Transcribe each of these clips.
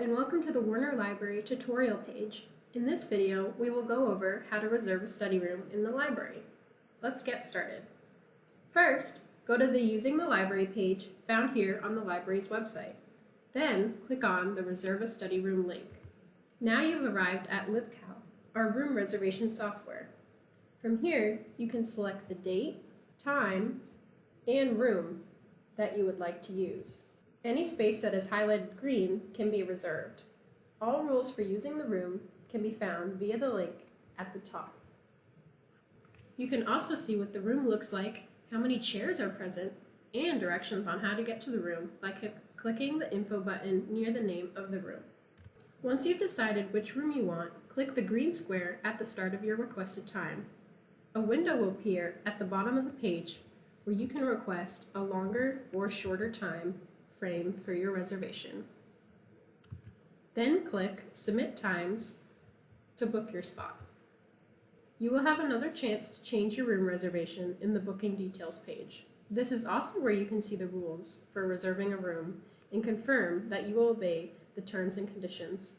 and welcome to the Warner Library tutorial page. In this video, we will go over how to reserve a study room in the library. Let's get started. First, go to the Using the Library page found here on the library's website. Then, click on the Reserve a Study Room link. Now you've arrived at LibCal, our room reservation software. From here, you can select the date, time, and room that you would like to use. Any space that is highlighted green can be reserved. All rules for using the room can be found via the link at the top. You can also see what the room looks like, how many chairs are present, and directions on how to get to the room by clicking the info button near the name of the room. Once you've decided which room you want, click the green square at the start of your requested time. A window will appear at the bottom of the page where you can request a longer or shorter time frame for your reservation. Then click Submit Times to book your spot. You will have another chance to change your room reservation in the Booking Details page. This is also where you can see the rules for reserving a room and confirm that you will obey the terms and conditions.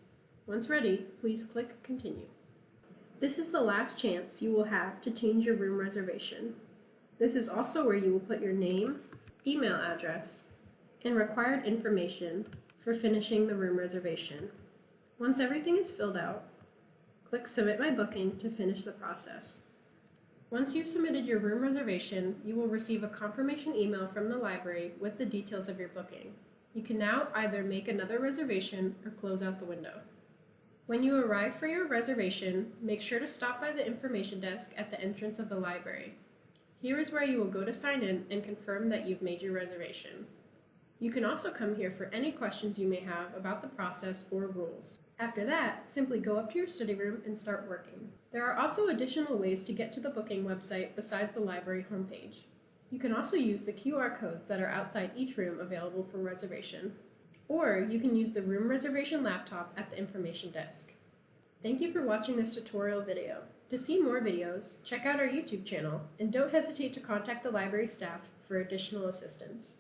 Once ready, please click Continue. This is the last chance you will have to change your room reservation. This is also where you will put your name, email address, and required information for finishing the room reservation. Once everything is filled out, click Submit My Booking to finish the process. Once you've submitted your room reservation, you will receive a confirmation email from the library with the details of your booking. You can now either make another reservation or close out the window. When you arrive for your reservation, make sure to stop by the information desk at the entrance of the library. Here is where you will go to sign in and confirm that you've made your reservation. You can also come here for any questions you may have about the process or rules. After that, simply go up to your study room and start working. There are also additional ways to get to the booking website besides the library homepage. You can also use the QR codes that are outside each room available for reservation. Or you can use the room reservation laptop at the information desk. Thank you for watching this tutorial video. To see more videos, check out our YouTube channel and don't hesitate to contact the library staff for additional assistance.